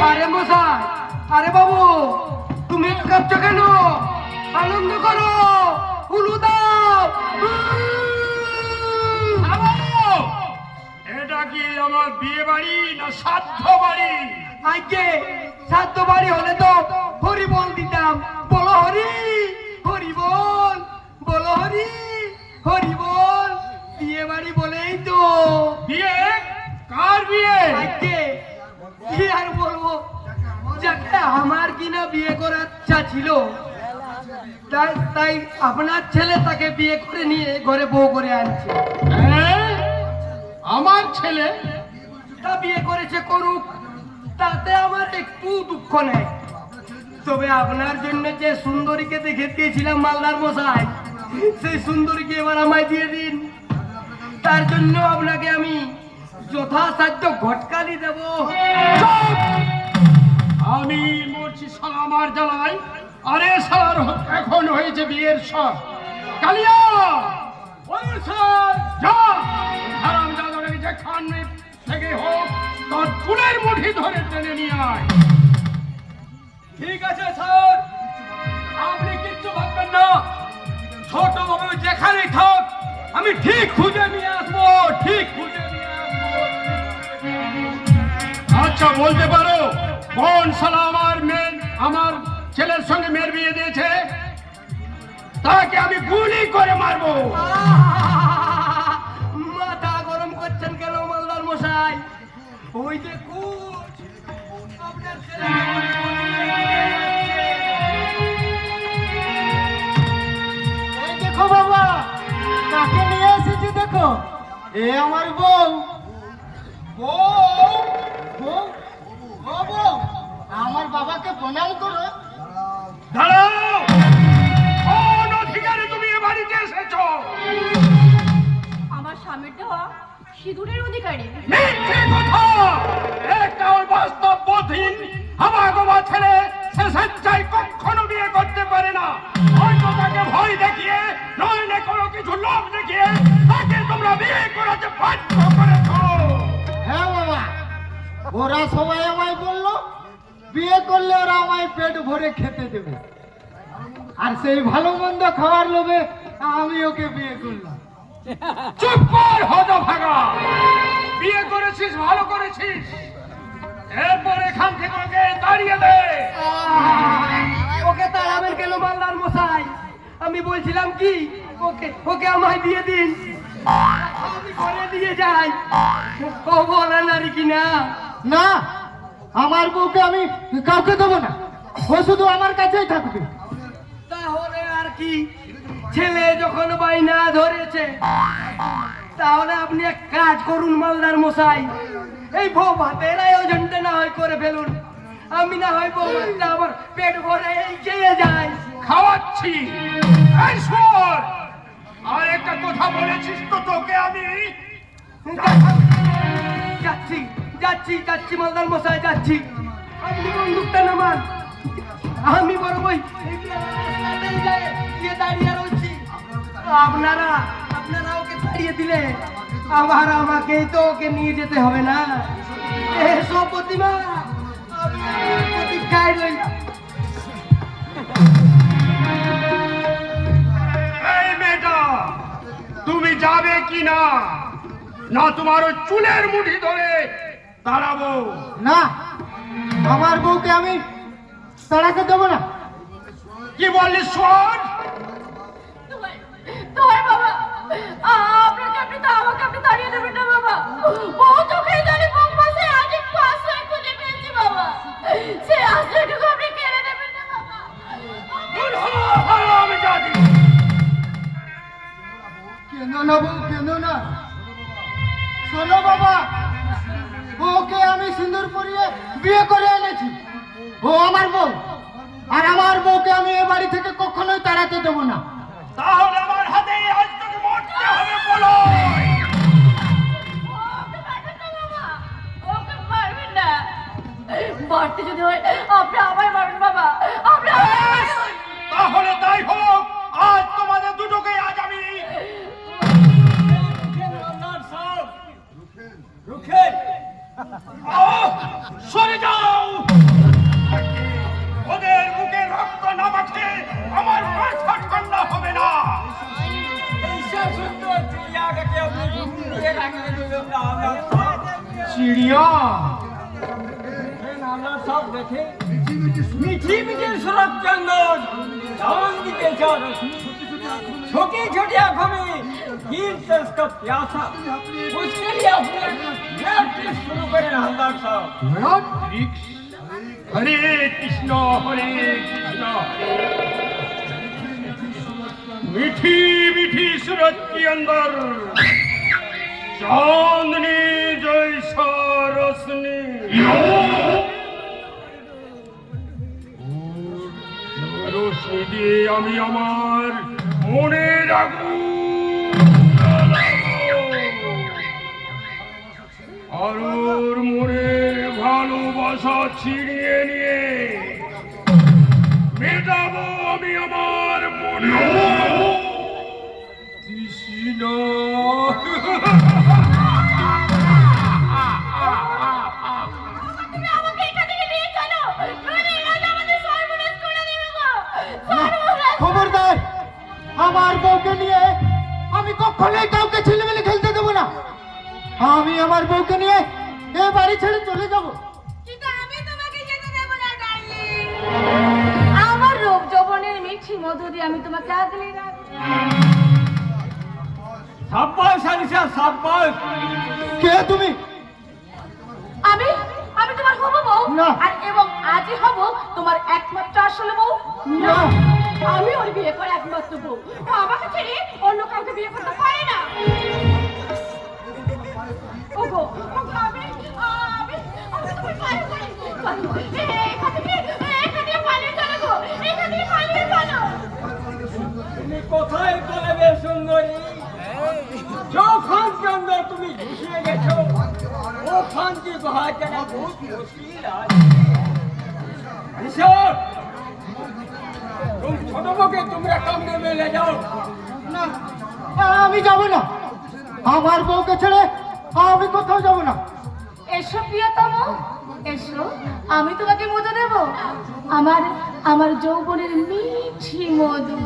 আরে মশাই, আরে বাবু, তুমি কাঁদছো কেন? আনন্দ করো, উলু দাও। এটা কি আমার বিয়ে বাড়ি না শ্রাদ্ধ বাড়ি? আজকে শ্রাদ্ধ বাড়ি হলে তো হরি বল দিতাম। বলো হরি, হরি বল, বলো হরি, হরি বল। বিয়ে বাড়ি বলেই তো। বিয়ে? কার বিয়ে? আজকে কি আর বলবো, যাকে আমার কিনা বিয়ে করার ইচ্ছা ছিল, তাই আপনার ছেলে তাকে বিয়ে করে নিয়ে ঘরে বউ করে আনছে। হ্যাঁ? আমার ছেলে তা বিয়ে করেছে, করুক, তাতে আমার একটু দুঃখ নেই। তবে আপনার জন্য যে সুন্দরীকে দেখে দিয়েছিলাম মালদার মশাই, সেই সুন্দরীকে এবার আমায় দিয়ে দিন। তার জন্য আপনাকে আমি যথাসাধ্য ঘটকালি দেব। আমি মরছি শালা আমার জ্বালায়। আরে শালার এখন হয়েছে বিয়ের সব। কালিয়া ওই স্যার যা হারাম জাদাকে যে খান থেকে হোক তোর চুলের মুঠি ধরে টেনে নিয়ে আয়। ঠিক আছে স্যার, আপনি কিচ্ছু ভাববেন না। ছোট বাবু যেখানেই থাক, আমি ঠিক খুঁজে নিয়ে আসবো, ঠিক খুঁজে নিয়ে আসবো। আচ্ছা বলতে পারো কোন শালা আমার ছেলের সঙ্গে মেয়ের বিয়ে দিয়েছে? তাকে আমি গুলি করে মারবো। মাথা গরম করছেন কেন মালদার মশাই? ওই দেখুন আপনার ছেলে। এই দেখো বাবা, কাকে নিয়ে এসেছি দেখো। এ আমার বউ। বউ বউ ও বউ, আমার বাবাকে প্রণাম করো। দাঁড়াও, কোন অধিকারে তুমি এ বাড়িতে এসেছো? আমার স্বামীর দেওয়া সিঁদুরের অধিকারী। মিথ্যে কথা! একটা ওই বাস্তববোধহীন হাবাগোবা ছেলে সে স্বেচ্ছায় কখনো বিয়ে করতে পারে না। হয়তো তাকে ভয় দেখিয়ে নইলে কোনো কিছু লোভ দেখিয়ে তাকে তোমরা বিয়ে করাতে বাধ্য করেছো। হ্যাঁ বাবা, ওরা সবাই আমায় বললো বিয়ে করলে ওরা আমায় পেট ভরে খেতে দেবে, আর সেই ভালো মন্দ খাওয়ার লোভে আমি ওকে বিয়ে করলাম। চুপ কর হতভাগা! বিয়ে করেছিস, ভালো করেছিস। এরপর এখান থেকে ওকে তাড়িয়ে দে। ওকে তাড়াবেন কেন মালদার মশাই? আমি বলছিলাম কি, ওকে ওকে আমায় দিয়ে দিন, আমি ঘরে দিয়ে যাই। ও বলা নারী কিনা? না, আমার বউকে আমি কাউকে দেবো না, ও শুধু আমার কাছেই থাকবে। তাহলে আর কি, ছেলে যখন বাইনা ধরেছে, তাহলে আপনি এক কাজ করুন মালদার মশাই, এই বউ ভাতের আয়োজনটা না হয় করে ফেলুন। আমি না হয় বউ ভাতটা আমার পেট ভরে খেয়ে যাই। খাওয়াচ্ছি। এই শোন, আর একটা কথা বলেছিস তো তোকে আমি। যাচ্ছি যাচ্ছি যাচ্ছি মালদার মশাই, যাচ্ছি। আপনি বন্দুকটা নামান, আমি বরং ওই গিয়ে দাঁড়িয়ে রয়েছি। আপনারা ওকে তাড়িয়ে দিলে আবার আমাকেই তো ওকে নিয়ে যেতে হবে না। এসো প্রতিমা, আমি প্রতীক্ষায় রইলাম। এই মেয়েটা, তুমি যাবে কি না? না তোমার ওই চুলের মুঠি ধরে দাঁড়াবো? না, আমার বউকে আমি তাড়াতে দেবো না। কি বললি শোন? দোহাই বাবা, আপনি তো আমাকে আপনি তাড়িয়ে দেবেন না বাবা। ও চোখেই জানি বুক পাশে আজ একটু আশ্রয় খুঁজে পেয়েছি বাবা। সে আশ্রয়টুকু আপনি কেড়ে নেবেন না বাবা। আমি জানি। কেন না বউ, কেন না? শোনো বাবা, ওকে আমি সিঁদুর পরিয়ে বিয়ে করে এনেছি। ও আমার বউ, আর আমার বউকে আমি এ বাড়ি থেকে কখনোই তাড়াতে দেবো না। তাহলে আমার হাতে আজ তোকে মরতে হবে বলো। ওকে মারবেন না বাবা, ওকে মারবেন না। মারতে যদি হয় আপনি আমায় মারবেন বাবা, আপনি আমায় মারবেন। তাহলে তাই হোক, আজ তোমাদের দুটোকে আজ আমি সরে যাও। চিড়িয়া मीठी मीठी सूरत के अंदर चांद के चार छोटी छोटी आंखों में गिरते उसका प्यासा उसके लिए अपने नया ट्रिक शुरू करें हलदार साहब हरे कृष्ण मीठी मीठी सूरत के अंदर चांदनी जैसा रोशनी রোশনি দিয়ে আমি আমার মনের আগুন আর ওর মনের ভালোবাসা ছিনিয়ে নিয়ে মেটাবো আমি আমার মনে তৃষ্ণা তুমি আমাকে এখান থেকে নিয়ে চলো নইলে এরা আমাদের সর্বনাশ করে দেবে গো সর্বনাশ খবরদার, আমার বউকে নিয়ে আমি কখনোই কাউকে ছেলেমেলে খেলতে দেবো না। আমি আমার বউকে নিয়ে এ বাড়ি ছেড়ে চলে যাব। কিন্তু আমি তোমাকে যেতে দেব না ডার্লিং আমার রূপ যৌবনের মিষ্টি মধু দিয়ে আমি তোমাকে আগলে রাখবো शाबाश अनिशा शाबाश কে তুমি? আমি আমি তোমার হব বউ না। আর এবং আজই হব তোমার একমাত্র আসল বউ না। আমি ওর বিয়ে করে একমাত্র বউ ও আমাকে ছেড়ে অন্য কাউকে বিয়ে করতে পারে না ওগো আমি তোমার পায়ে পড়ি এখান থেকে পালিয়ে চলো গো এখান থেকে পালিয়ে চলো তুমি কোথায় চলে সুন্দরী যখন के अंदर তুমি ঘুষিয়ে গেছো ওখান থেকে বাহার জানা বহুত মুশকিল আছে ईश्वर तुम छोटों के तुमरा कमरे में ले जाओ না, আমি যাব না। আমার বউকে ছেড়ে আমি কোথাও যাব না। এসো প্রিয়তম এসো আমি তোমাকে মধু দেব আমার আমার যৌবনের মিষ্টি মধু